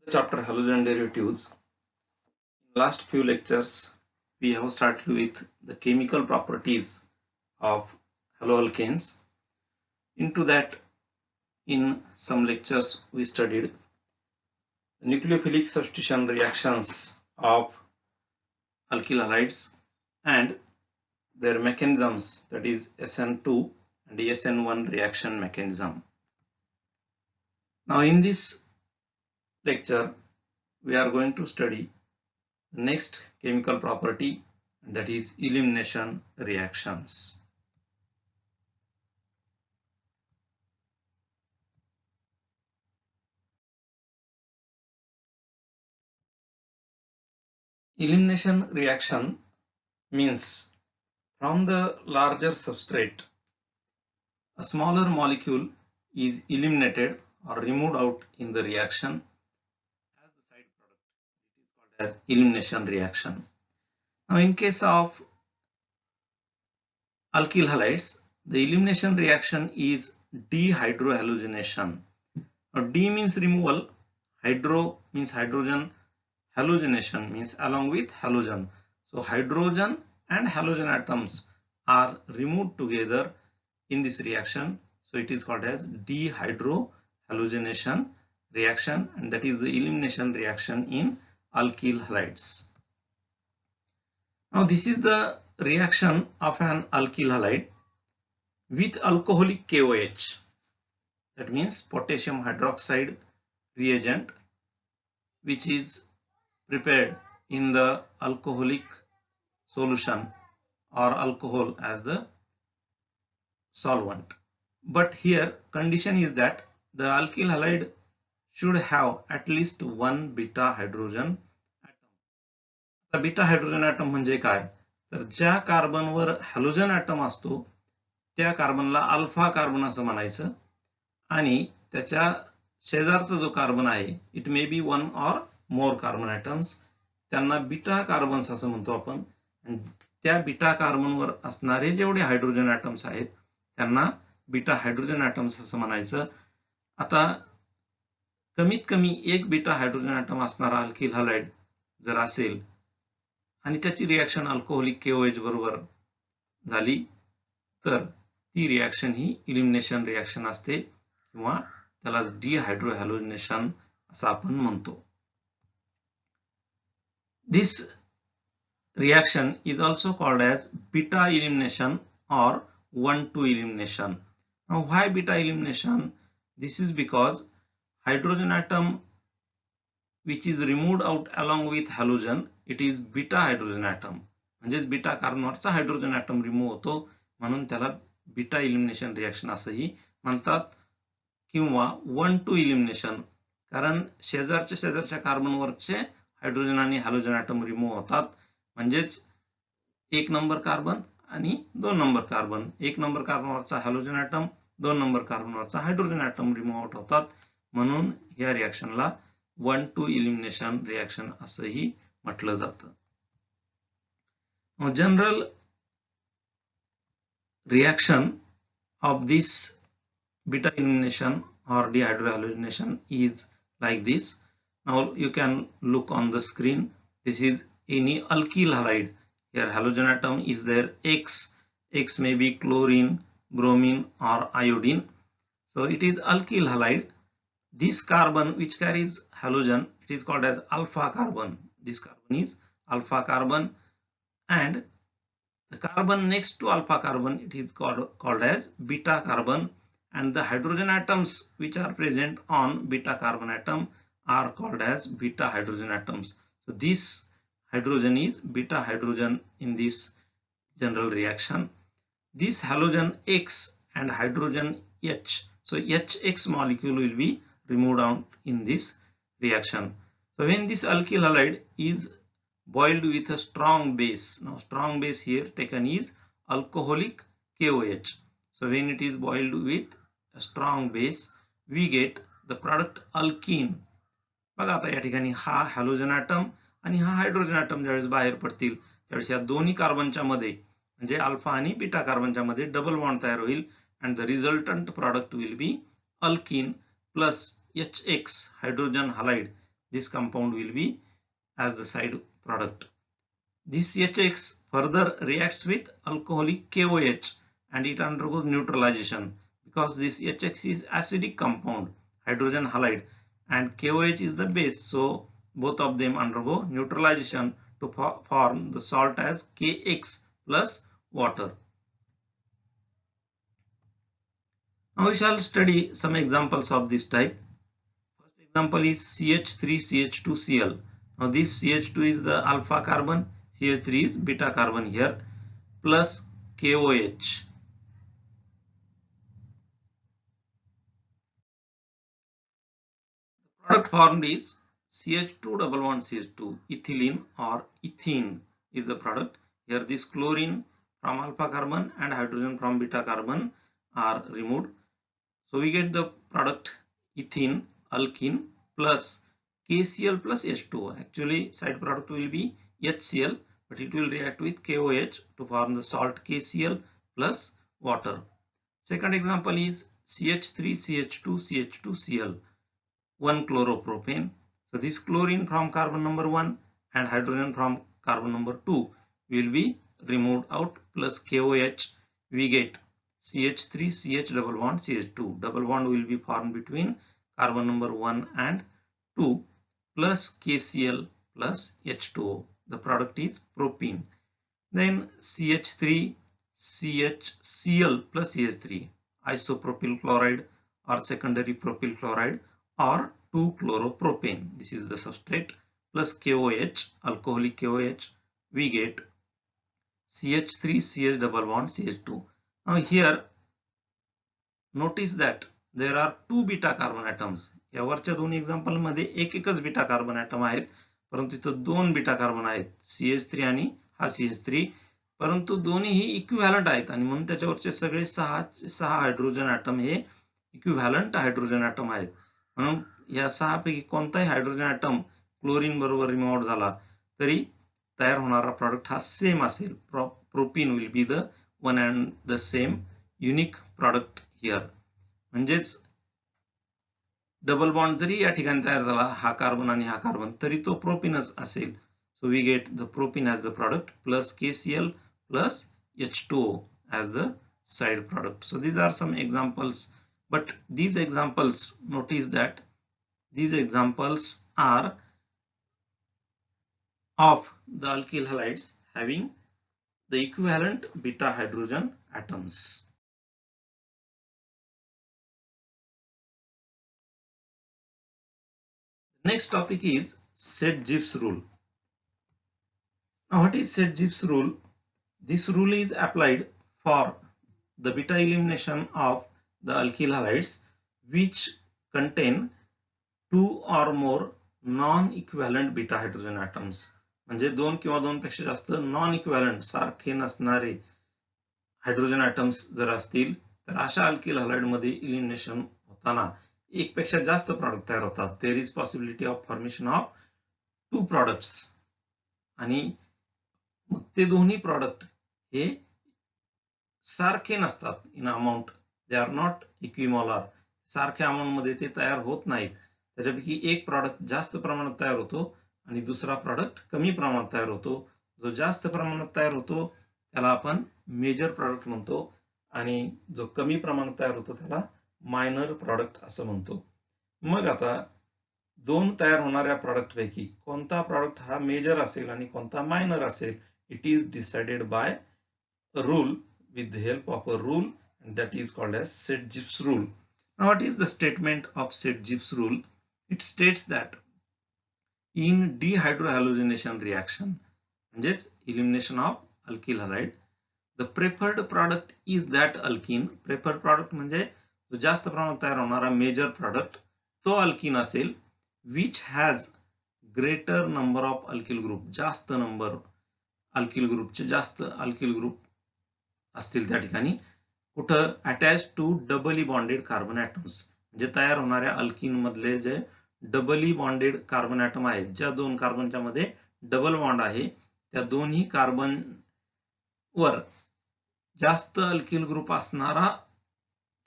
Chapter halogen derivatives. In last few lectures, we have started with the chemical properties of haloalkanes. Into that, in some lectures, we studied the nucleophilic substitution reactions of alkyl halides and their mechanisms, that is SN2 and SN1 reaction mechanism. Now in this lecture, we are going to study the next chemical property, and that is elimination reactions. Elimination reaction means from the larger substrate, a smaller molecule is eliminated or removed out in the reaction as the side product. It is called as elimination reaction. Now in case of alkyl halides, the elimination reaction is dehydrohalogenation. Now D means removal, hydro means hydrogen, halogenation means along with halogen. So hydrogen and halogen atoms are removed together in this reaction. So it is called as dehydrohalogenation reaction, and that is the elimination reaction in alkyl halides. Now this is the reaction of an alkyl halide with alcoholic KOH. That means potassium hydroxide reagent, which is prepared in the alcoholic solution or alcohol as the solvent. But here condition is that the alkyl halide should have at least one beta hydrogen atom. आता beta hydrogen atom म्हणजे काय, तर ज्या कार्बनवर halogen atom असतो त्या कार्बनला alpha carbon असं म्हणायचं, आणि त्याच्या शेजारचा जो कार्बन आहे it may be one or more carbon atoms, त्यांना बीटा कार्बन्स असं म्हणतो आपण. आणि त्या बीटा कार्बनवर असणारे जेवढे हायड्रोजन ॲटम्स आहेत त्यांना बीटा हायड्रोजन ॲटम्स असं म्हणायचं. आता कमीत कमी एक बीटा हायड्रोजन ॲटम असणारा अल्किल हलाइड जर असेल आणि त्याची रिॲक्शन अल्कोहोलिक KOH बरोबर झाली तर ती रिॲक्शन ही इलिमिनेशन रिॲक्शन असते किंवा त्याला डिहायड्रोहॅलोजिनेशन असं आपण म्हणतो. This reaction is also called as beta elimination or 1,2 elimination. Now why beta elimination? This is because hydrogen atom which is removed out along with halogen, it is beta hydrogen atom. म्हणजेच beta कार्बनवरचा hydrogen atom remove होतो म्हणून त्याला beta elimination reaction असंही म्हणतात, किंवा 1,2 elimination, कारण शेजारच्या कार्बनवरचे हायड्रोजन आणि हॅलोजन ॲटम रिमूव्ह होतात. म्हणजेच 1 नंबर कार्बन आणि 2 नंबर कार्बन, 1 नंबर कार्बनवरचा हॅलोजन ॲटम, 2 नंबर कार्बनवरचा हायड्रोजन ॲटम रिमूव्ह आउट होतात, म्हणून या रिॲक्शनला 1,2 इलिमिनेशन रिॲक्शन असंही म्हटलं जातं. General reaction of this beta elimination or dehydrohalogenation is like this. Now you can look on the screen. This is any alkyl halide. Here halogen atom is there X. X may be chlorine, bromine or iodine. So it is alkyl halide. This carbon which carries halogen, it is called as alpha carbon. This carbon is alpha carbon, and the carbon next to alpha carbon, it is called as beta carbon, and the hydrogen atoms which are present on beta carbon atom are called as beta hydrogen atoms. So this hydrogen is beta hydrogen in this general reaction. This halogen X and hydrogen H, so HX molecule will be removed out in this reaction. So when this alkyl halide is boiled with a strong base, now strong base here taken is alcoholic KOH. So when it is boiled with a strong base, we get the product alkene. बघा आता या ठिकाणी हा halogen atom आणि हा hydrogen atom ज्यावेळेस बाहेर पडतील त्यावेळेस या दोन्ही कार्बनच्या मध्ये म्हणजे अल्फा आणि बीटा कार्बनच्या मध्ये डबल बॉन्ड तयार होईल, and the resultant product will be alkyne plus HX hydrogen halide this compound will be as the side product. This HX further reacts with alcoholic KOH and it undergoes neutralization because this HX is acidic compound, hydrogen halide, and KOH is the base. So both of them undergo neutralization to form the salt as KX plus water. Now we shall study some examples of this type. First example is CH3CH2Cl. Now this CH2 is the alpha carbon, CH3 is beta carbon here, plus KOH. The product formed is CH211CH2, ethylene or ethene is the product. Here this chlorine from alpha carbon and hydrogen from beta carbon are removed. So we get the product ethene alkene plus KCl plus H2O. Actually side product will be HCl, but it will react with KOH to form the salt KCl plus water. Second example is CH3CH2CH2Cl, 1-chloropropane. So this chlorine from carbon number 1 and hydrogen from carbon number 2 will be removed out plus KOH. We get CH3CH double bond CH2. Double bond will be formed between carbon number 1 and 2 plus KCl plus H2O. The product is propene. Then CH3CHCl plus CH3, isopropyl chloride or secondary propyl chloride or 2-chloropropane. This is the substrate plus KOH, alcoholic KOH. We get CH3CH double bond CH2. Now here notice that there are 2 beta carbon atoms. यावरच्या दोन्ही example मध्ये एकच beta carbon atom आहेत, परंतु इथं 2 beta carbon आहेत, CH3 आणि हा CH3, परंतु दोन्ही इक्विव्हॅलंट आहेत आणि म्हणून त्याच्यावरचे सगळे 6 हायड्रोजन ॲटम हे इक्विव्हॅलंट हायड्रोजन ॲटम आहेत. म्हणून या 6 पैकी कोणताही हायड्रोजन ॲटम क्लोरीन बरोबर रिमूव्ह आउट झाला तरी तयार होणारा प्रॉडक्ट हा सेम असेल. Propene will be the one and the same unique product here. म्हणजेच डबल बॉन्ड जरी या ठिकाणी तयार झाला हा कार्बन आणि हा कार्बन तरी तो प्रोपीनच असेल. So we get the propene as the product plus KCl plus H2O as the side product. So these are some examples, but these examples, notice that these examples are of the alkyl halides having the equivalent beta hydrogen atoms. Next topic is Set-Gibbs rule. Now what is Set-Gibbs rule? This rule is applied for the beta elimination of the alkyl halides which contain 2 or more non-equivalent beta hydrogen atoms. म्हणजे 2 किंवा 2 पेक्षा जास्त non equivalent सारखे नसणारे hydrogen atoms जर असतील तर अशा alkyl halide मध्ये इलिमिनेशन होताना एक पेक्षा जास्त प्रॉडक्ट तयार होतात. There is possibility of formation of 2 products आणि मग ते दोन्ही प्रॉडक्ट हे सारखे नसतात in amount. They are not equimolar. सारख्या अमाउंट मध्ये ते तयार होत नाहीत. त्याच्यापैकी एक प्रॉडक्ट जास्त प्रमाणात तयार होतो आणि दुसरा प्रॉडक्ट कमी प्रमाणात तयार होतो. जो जास्त प्रमाणात तयार होतो त्याला आपण मेजर प्रॉडक्ट म्हणतो आणि जो कमी प्रमाणात तयार होतो त्याला मायनर प्रॉडक्ट असं म्हणतो. मग आता दोन तयार होणाऱ्या प्रॉडक्ट पैकी कोणता प्रॉडक्ट हा मेजर असेल आणि कोणता मायनर असेल, it is decided by a rule with the help of a rule, and that is called as Set-Gibbs rule. Now what is the statement of Set-Gibbs rule? It states that in dehydrohalogenation reaction, म्हणजेच elimination of alkyl halide, the preferred product is that alkene. Preferred product म्हणजे जो जास्त प्रमाणात तयार होणारा major product तो alkene असेल, which has greater number of alkyl group. जास्त नंबर अल्किल ग्रुपचे जास्त अल्किल ग्रुप असतील त्या ठिकाणी कुठं attach to doubly bonded carbon atoms. म्हणजे तयार होणाऱ्या अल्किन मधले जे डबली बॉन्डेड कार्बन ॲटम आहेत, ज्या दोन कार्बनच्या मध्ये डबल बॉन्ड आहे त्या दोन्ही कार्बन वर जास्त अल्किल ग्रुप असणारा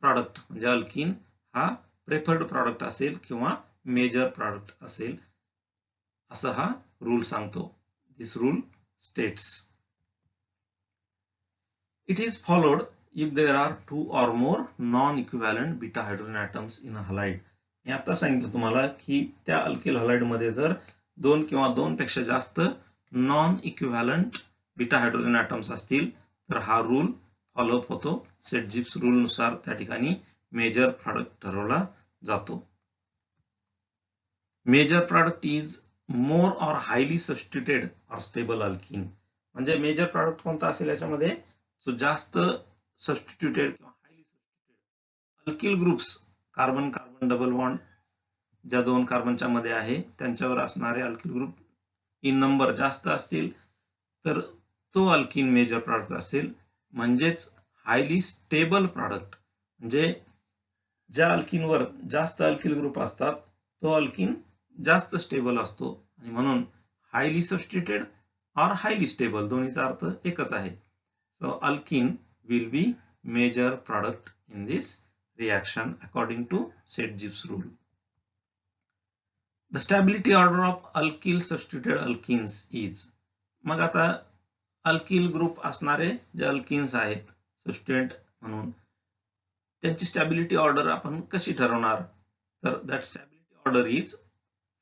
प्रॉडक्ट म्हणजे अल्किन हा प्रेफर्ड प्रॉडक्ट असेल किंवा मेजर प्रॉडक्ट असेल. असं हा रूल सांगतो. This rule states it is followed if there are two or more non-equivalent beta hydrogen atoms in a halide. मी आता सांगितलं तुम्हाला की त्या अल्किल हलाइड मध्ये जर दोन किंवा दोन पेक्षा जास्त non equivalent beta hydrogen atoms असतील तर हा रूल फॉलोअप होतो. सेट-जिप्स रूल नुसार त्या ठिकाणी मेजर प्रॉडक्ट ठरवला जातो. मेजर प्रॉडक्ट इज मोर और हायली सबस्टिट्यूटेड और स्टेबल अल्किन. म्हणजे मेजर प्रॉडक्ट कोणता असेल याच्यामध्ये जो जास्त सबस्टिट्यूटेड किंवा highly substituted alkyl groups carbon carbon double bond ज्या दोन कार्बनच्या मध्ये आहे त्यांच्यावर असणारे अल्किल ग्रुप इन नंबर जास्त असतील तर तो अल्किन मेजर प्रॉडक्ट असेल. म्हणजेच हायली स्टेबल प्रॉडक्ट म्हणजे ज्या अल्किनवर जास्त अल्किल ग्रुप असतात तो अल्किन जास्त स्टेबल असतो आणि म्हणून हायली सबस्टिट्यूटेड और हायली स्टेबल दोन्हीचा अर्थ एकच आहे. सो alkene will be major product in this reaction according to Set-Gibbs rule. The stability order of alkyl substituted alkenes is. मग आता अल्किल ग्रुप असणारे जे अल्किन्स आहेत सबस्टिट्यूएंट म्हणून त्यांची स्टॅबिलिटी ऑर्डर आपण कशी ठरवणार तर that stability order is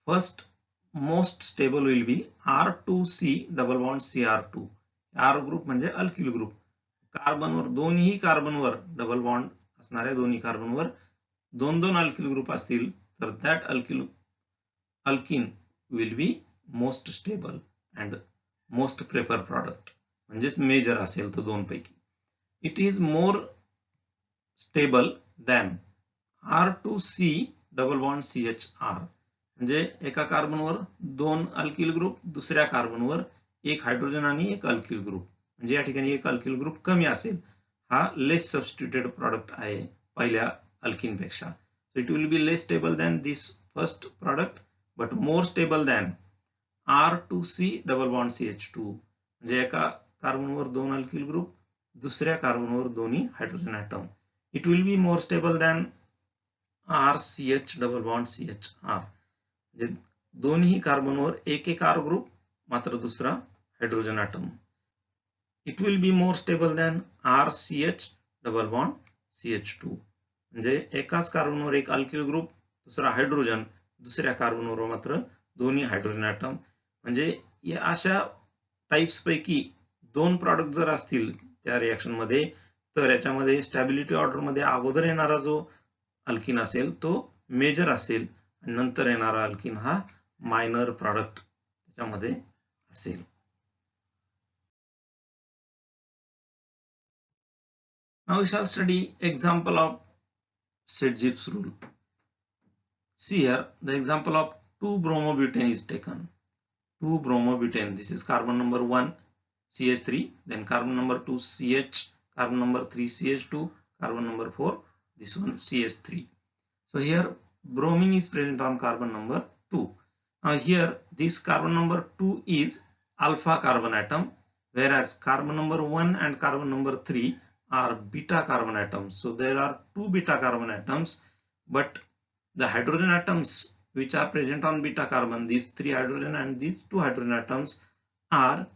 first most stable will be R2C double bond CR2. R group म्हणजे अल्किल ग्रुप. कार्बनवर दोन्ही कार्बनवर डबल बॉन्ड असणाऱ्या दोन्ही कार्बनवर दोन दोन अल्किल ग्रुप असतील तर that alkene will be most stable and most prefer product म्हणजेच major असेल तर दोन पैकी. It is more stable than R2C double bond CHR. म्हणजे एका कार्बनवर दोन अल्किल ग्रुप दुसऱ्या कार्बनवर एक हायड्रोजन आणि एक अल्किल ग्रुप म्हणजे या ठिकाणी एक अल्किल ग्रुप कमी असेल. हा लेस सबस्टिट्यूटेड प्रॉडक्ट आहे पहिल्या अल्किन पेक्षा. So it will be less stable than this first product but more stable than R2C double bond CH2. म्हणजे एका कार्बनवर दोन अल्किल ग्रुप दुसऱ्या कार्बनवर दोन्ही hydrogen atom. It will be more stable than RCH double bond CHR. म्हणजे दोन्ही कार्बनवर एक एक R ग्रुप मात्र दुसरा hydrogen atom. It will be more stable than RCH double bond CH2. म्हणजे एकाच कार्बनवर एक अल्किल ग्रुप दुसरा हायड्रोजन दुसऱ्या कार्बनवर मात्र दोन्ही हायड्रोजन ॲटम. म्हणजे या अशा टाइप्स पैकी दोन प्रॉडक्ट जर असतील त्या रिएक्शन मध्ये तर याच्यामध्ये स्टॅबिलिटी ऑर्डर मध्ये अगोदर येणारा जो अल्किन असेल तो मेजर असेल आणि नंतर येणारा अल्किन हा मायनर प्रॉडक्ट त्याच्यामध्ये असेल. Now we shall study example of Set-Gibbs rule. See here the example of 2-bromobutane is taken. 2-bromobutane, this is carbon number 1 CH3, then carbon number 2 CH, carbon number 3 CH2, carbon number 4 this one CH3. So here bromine is present on carbon number 2. Now here this carbon number 2 is alpha carbon atom whereas carbon number 1 and carbon number 3 are beta carbon atoms. So there are two beta carbon atoms but the hydrogen atoms which are present on beta carbon, these three hydrogen and these two hydrogen atoms are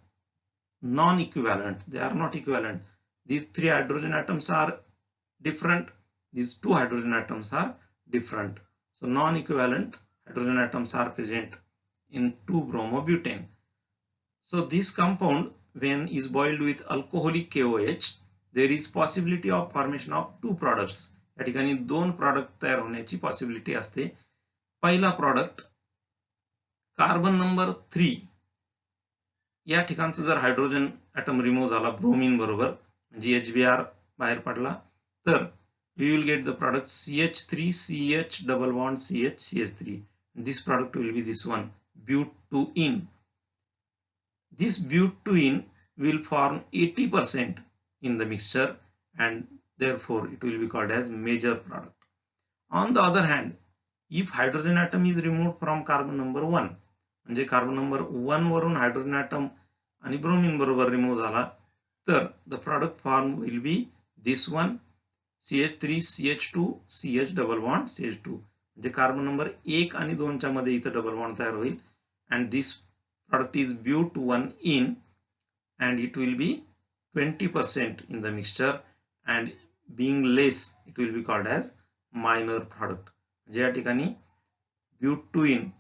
non-equivalent. They are not equivalent. These three hydrogen atoms are different. These two hydrogen atoms are different. So non-equivalent hydrogen atoms are present in 2-bromobutane. So this compound when is boiled with alcoholic KOH, there is possibility of formation of two products. या ठिकाणी दोन product तयार होण्याची possibility असते. पहिला product carbon number 3 या ठिकाणचा जर हायड्रोजन ॲटम रिमूव्ह झाला ब्रोमिन बरोबर म्हणजे HBr बाहेर पडला तर we will get the product CH3CH double bond CH CH3. This product will be this one butene. This butene will form 80% in the mixture and therefore it will be called as major product. On the other hand, if hydrogen atom is removed from carbon number 1 म्हणजे carbon number 1 वरून hydrogen atom आणि bromine बरोबर remove झाला तर the product form will be this one CH3 CH2 CH double bond CH2. म्हणजे carbon number 1 आणि 2 च्या मध्ये इथे डबल बॉन्ड तयार होईल and this product is but1-ene, and it will be 20% in the mixture, and being less it will be called as minor product. या ठिकाणी but2-ene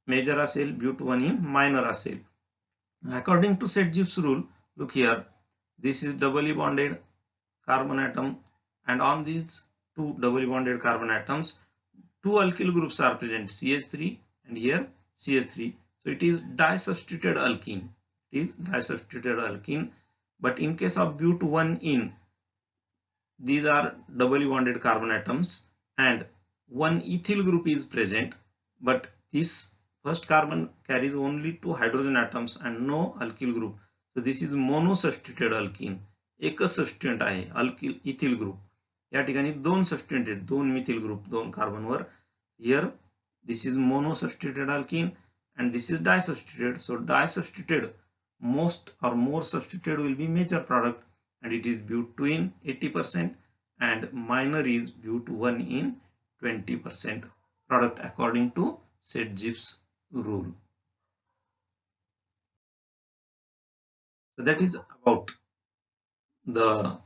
major असेल, but1-ene minor असेल. According to Set-Gibbs rule, look here, this is doubly bonded carbon atom, and on these two doubly bonded carbon atoms, two alkyl groups are present, CH3 and here CH3. So it is disubstituted alkene. It is disubstituted alkene. But in case of but1-ene, these are doubly bonded carbon atoms and one ethyl group is present, but this first carbon carries only two hydrogen atoms and no alkyl group. So this is monosubstituted alkene. एकच सबस्टिट्यूएंट आहे alkyl ethyl group. या ठिकाणी दोन सबस्टिट्यूएंट आहेत, दोन methyl group दोन कार्बनवर. Here this is monosubstituted alkene and this is disubstituted. So disubstituted, most or more substituted will be major product, and it is but2-ene 80% and minor is but1-ene 20% product according to Set-Gibbs rule. So that is about the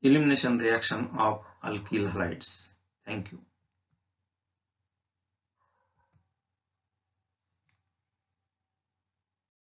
elimination reaction of alkyl halides. Thank you.